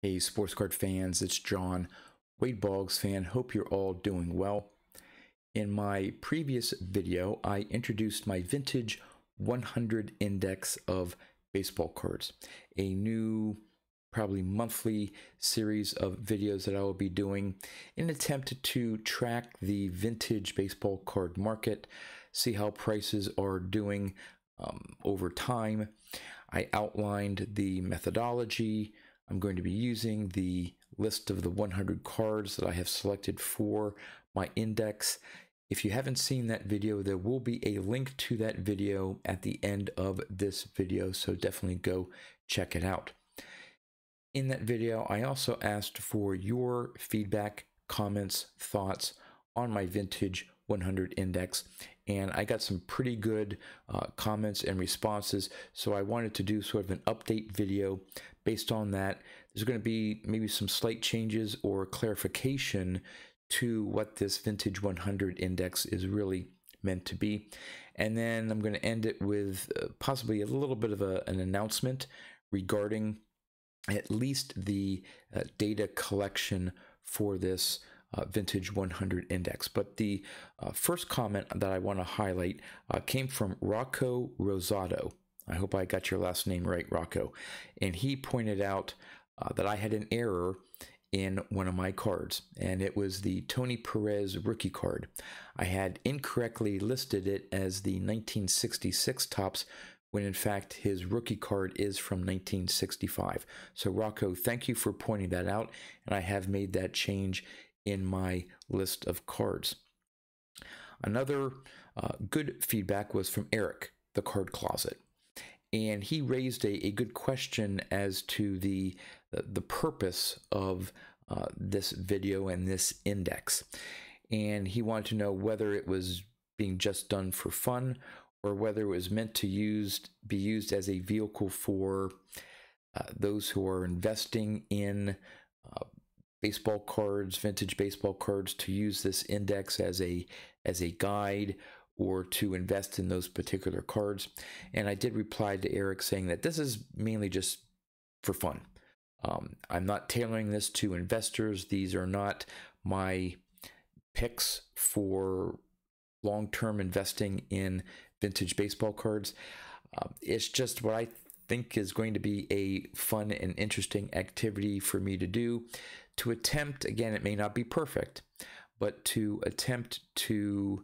Hey, sports card fans, it's John, Wade Boggs fan. Hope you're all doing well. In my previous video, I introduced my vintage 100 index of baseball cards, a new, probably monthly series of videos that I will be doing in an attempt to track the vintage baseball card market, see how prices are doing over time. I outlined the methodology. I'm going to be using the list of the 100 cards that I have selected for my index. If you haven't seen that video, there will be a link to that video at the end of this video, so definitely go check it out. In that video, I also asked for your feedback, comments, thoughts on my vintage 100 index, and I got some pretty good comments and responses, so I wanted to do sort of an update video based on that. There's going to be maybe some slight changes or clarification to what this vintage 100 index is really meant to be, and then I'm going to end it with possibly a little bit of an announcement regarding at least the data collection for this vintage 100 index. But the first comment that I want to highlight came from Rocco Rosato. I hope I got your last name right, Rocco. And he pointed out that I had an error in one of my cards, and it was the Tony Perez rookie card. I had incorrectly listed it as the 1966 Topps, when in fact his rookie card is from 1965. So Rocco, thank you for pointing that out, and I have made that change in my list of cards. Another good feedback was from Eric, the Card Closet, and he raised a good question as to the purpose of this video and this index, and he wanted to know whether it was being just done for fun or whether it was meant to be used as a vehicle for those who are investing in baseball cards, vintage baseball cards, to use this index as a guide or to invest in those particular cards. And I did reply to Eric saying that this is mainly just for fun. I'm not tailoring this to investors. These are not my picks for long-term investing in vintage baseball cards. It's just what I think is going to be a fun and interesting activity for me to do, to attempt, again, it may not be perfect, but to attempt to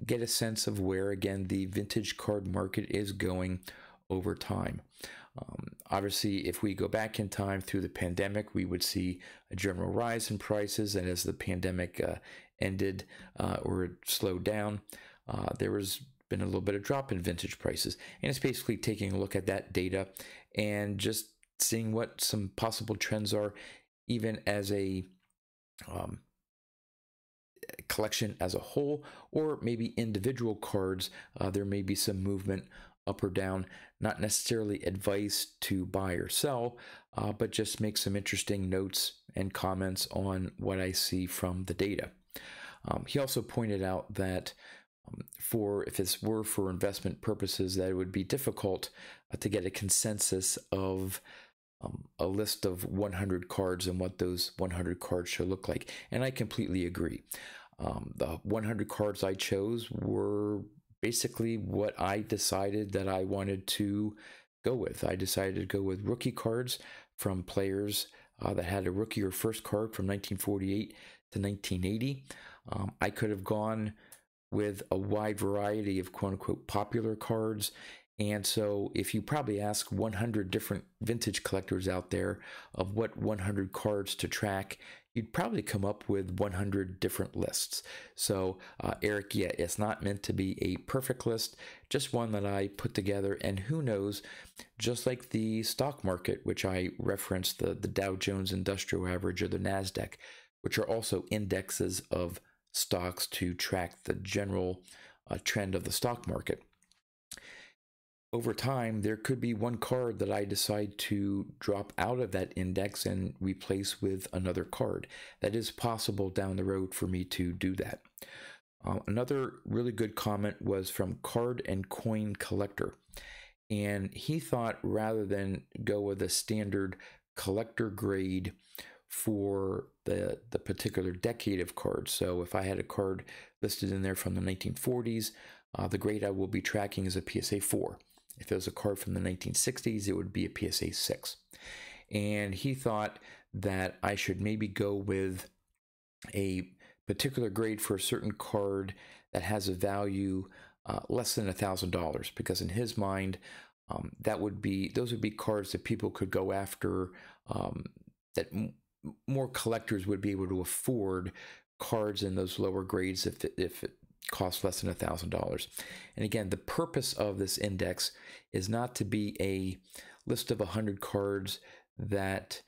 get a sense of where, again, the vintage card market is going over time. Obviously, if we go back in time through the pandemic, we would see a general rise in prices, and as the pandemic ended or slowed down, there was been a little bit of drop in vintage prices. And it's basically taking a look at that data and just seeing what some possible trends are, even as a collection as a whole, or maybe individual cards. There may be some movement up or down, not necessarily advice to buy or sell, but just make some interesting notes and comments on what I see from the data. He also pointed out that if this were for investment purposes, that it would be difficult to get a consensus of a list of 100 cards and what those 100 cards should look like. And I completely agree. The 100 cards I chose were basically what I decided that I wanted to go with. I decided to go with rookie cards from players that had a rookie or first card from 1948 to 1980. I could have gone with a wide variety of quote-unquote popular cards. And so if you probably ask 100 different vintage collectors out there of what 100 cards to track, you'd probably come up with 100 different lists. So Eric, yeah, it's not meant to be a perfect list, just one that I put together. And who knows, just like the stock market, which I referenced, the Dow Jones Industrial Average or the NASDAQ, which are also indexes of stocks to track the general trend of the stock market. Over time, there could be one card that I decide to drop out of that index and replace with another card. That is possible down the road for me to do that. Another really good comment was from Card and Coin Collector. And he thought rather than go with a standard collector grade for the particular decade of cards. So if I had a card listed in there from the 1940s, the grade I will be tracking is a PSA 4. If it was a card from the 1960s, it would be a PSA 6. And he thought that I should maybe go with a particular grade for a certain card that has a value less than $1,000, because in his mind, those would be cards that people could go after, that more collectors would be able to afford cards in those lower grades if it costs less than $1,000. And again, the purpose of this index is not to be a list of 100 cards that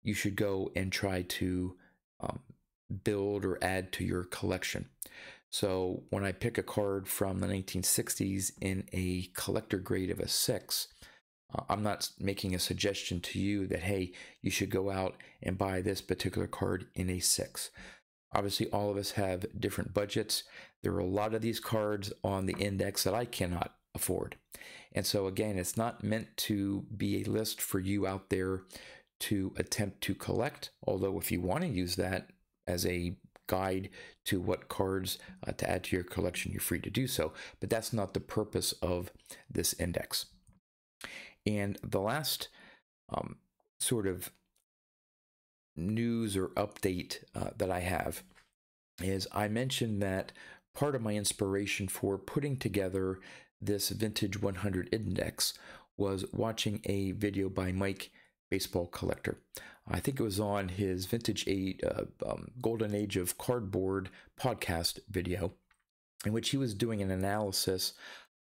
you should go and try to build or add to your collection. So when I pick a card from the 1960s in a collector grade of a 6, I'm not making a suggestion to you that, hey, you should go out and buy this particular card in a 6. Obviously, all of us have different budgets. There are a lot of these cards on the index that I cannot afford. And so again, it's not meant to be a list for you out there to attempt to collect, although if you want to use that as a guide to what cards to add to your collection, you're free to do so. But that's not the purpose of this index. And the last sort of news or update that I have is I mentioned that part of my inspiration for putting together this Vintage 100 Index was watching a video by Mike, Baseball Collector. I think it was on his Vintage Golden Age of Cardboard podcast video, in which he was doing an analysis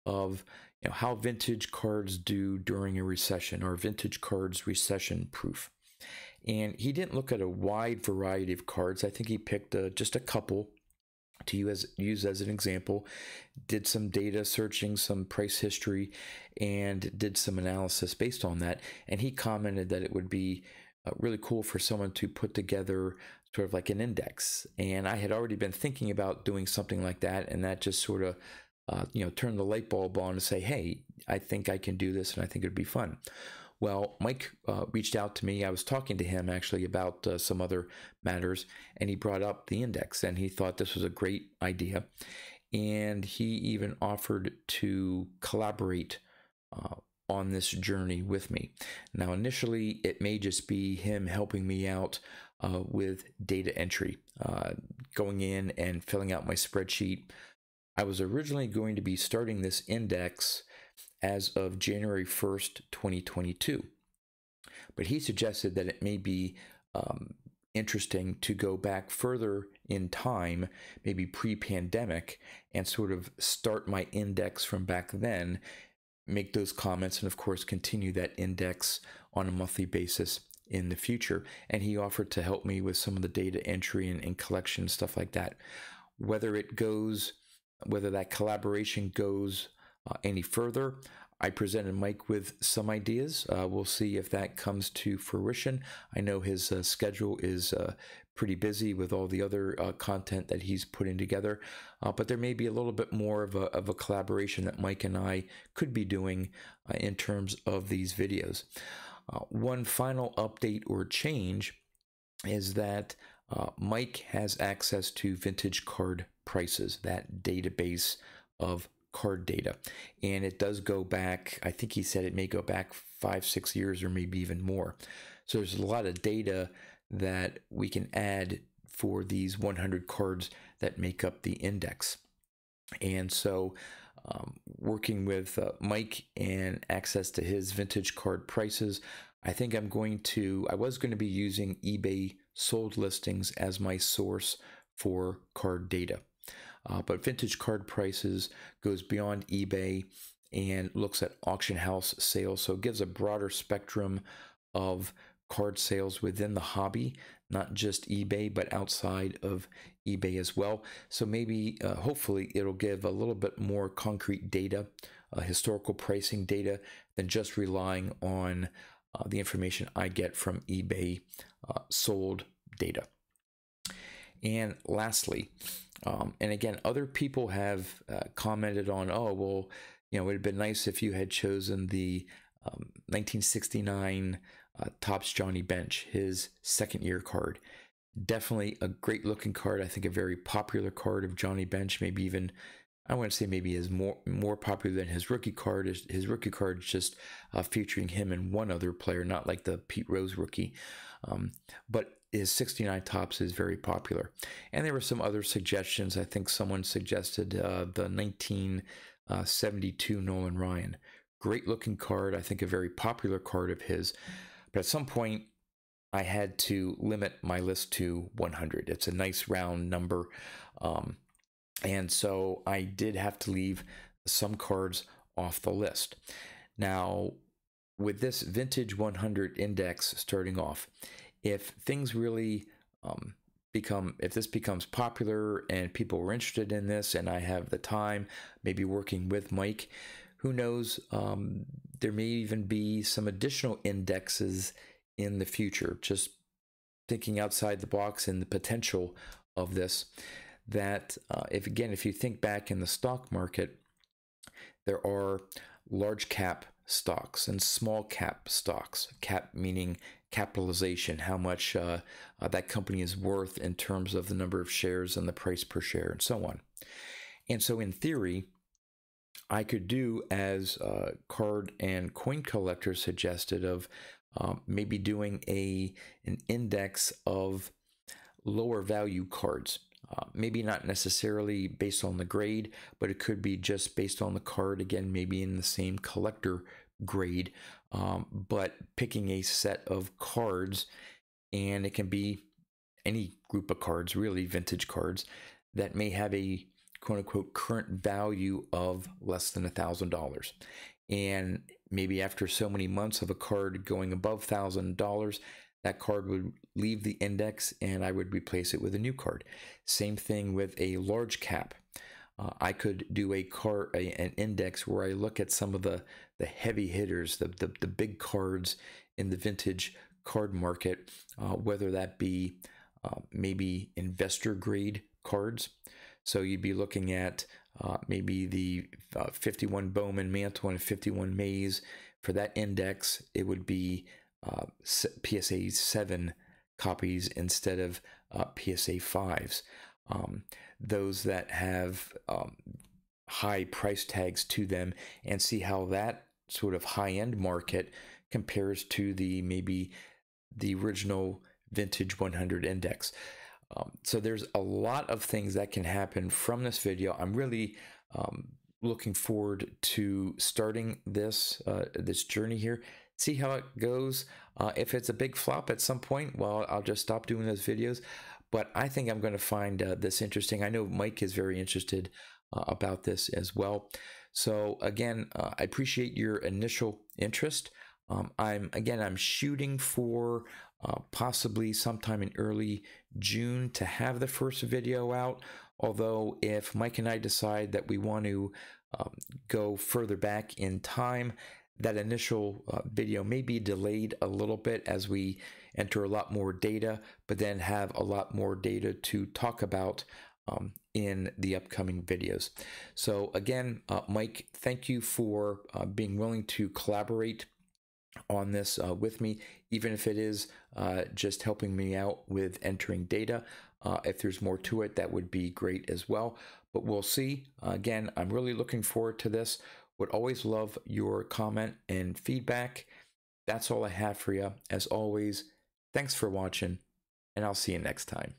of how vintage cards do during a recession. Are vintage cards recession proof? And he didn't look at a wide variety of cards. I think he picked just a couple to use as an example, did some data searching, some price history, and did some analysis based on that. And he commented that it would be really cool for someone to put together sort of like an index. And I had already been thinking about doing something like that, and that just sort of turn the light bulb on to say, hey, I think I can do this and I think it'd be fun. Well, Mike reached out to me. I was talking to him actually about some other matters, and he brought up the index, and he thought this was a great idea. And he even offered to collaborate on this journey with me. Now, initially, it may just be him helping me out with data entry, going in and filling out my spreadsheet. I was originally going to be starting this index as of January 1st, 2022. But he suggested that it may be interesting to go back further in time, maybe pre-pandemic, and sort of start my index from back then, make those comments, and of course continue that index on a monthly basis in the future. And he offered to help me with some of the data entry and collection and stuff like that. Whether that collaboration goes any further, I presented Mike with some ideas. We'll see if that comes to fruition. I know his schedule is pretty busy with all the other content that he's putting together, but there may be a little bit more of a collaboration that Mike and I could be doing in terms of these videos. One final update or change is that Mike has access to vintage card prices, that database of card data, and it does go back, I think he said it may go back 5-6 years or maybe even more. So there's a lot of data that we can add for these 100 cards that make up the index. And so working with Mike and access to his vintage card prices, I think I was going to be using eBay sold listings as my source for card data. But vintage card prices goes beyond eBay and looks at auction house sales. So it gives a broader spectrum of card sales within the hobby, not just eBay, but outside of eBay as well. So maybe, hopefully, it'll give a little bit more concrete data, historical pricing data, than just relying on the information I get from eBay sold data. And lastly, and again, other people have commented on, oh, well, it would have been nice if you had chosen the 1969 Topps Johnny Bench, his second year card. Definitely a great looking card. I think a very popular card of Johnny Bench, maybe even, I want to say maybe is more popular than his rookie card. His rookie card is just featuring him and one other player, not like the Pete Rose rookie. But his 69 Topps is very popular. And there were some other suggestions. I think someone suggested the 1972 Nolan Ryan. Great looking card. I think a very popular card of his. But at some point, I had to limit my list to 100. It's a nice round number. And so I did have to leave some cards off the list. Now, with this Vintage 100 index starting off, if things really if this becomes popular and people are interested in this and I have the time, maybe working with Mike, who knows, there may even be some additional indexes in the future, just thinking outside the box and the potential of this, that if you think back in the stock market, there are large cap stocks and small cap stocks. Cap meaning capitalization, how much that company is worth in terms of the number of shares and the price per share and so on. And so in theory, I could do as card and coin collectors suggested of maybe doing an index of lower value cards. Maybe not necessarily based on the grade, but it could be just based on the card, again, maybe in the same collector grade, but picking a set of cards, and it can be any group of cards, really vintage cards, that may have a quote-unquote current value of less than $1,000. And maybe after so many months of a card going above $1,000, that card would leave the index and I would replace it with a new card. Same thing with a large cap. I could do an index where I look at some of the heavy hitters, the big cards in the vintage card market, whether that be maybe investor grade cards. So you'd be looking at maybe the 51 Bowman Mantle and 51 Mays. For that index, it would be PSA 7 copies instead of PSA 5s. Those that have high price tags to them, and see how that sort of high-end market compares to maybe the original Vintage 100 index. So there's a lot of things that can happen from this video. I'm really looking forward to starting this journey here. See how it goes. If it's a big flop at some point, well, I'll just stop doing those videos. But I think I'm going to find this interesting. I know Mike is very interested about this as well. So again, I appreciate your initial interest. I'm shooting for possibly sometime in early June to have the first video out. Although if Mike and I decide that we want to go further back in time, that initial video may be delayed a little bit as we enter a lot more data, but then have a lot more data to talk about in the upcoming videos. So again, Mike, thank you for being willing to collaborate on this with me, even if it is just helping me out with entering data. If there's more to it, that would be great as well. But we'll see. Again, I'm really looking forward to this. Would always love your comment and feedback. That's all I have for you. As always, thanks for watching, and I'll see you next time.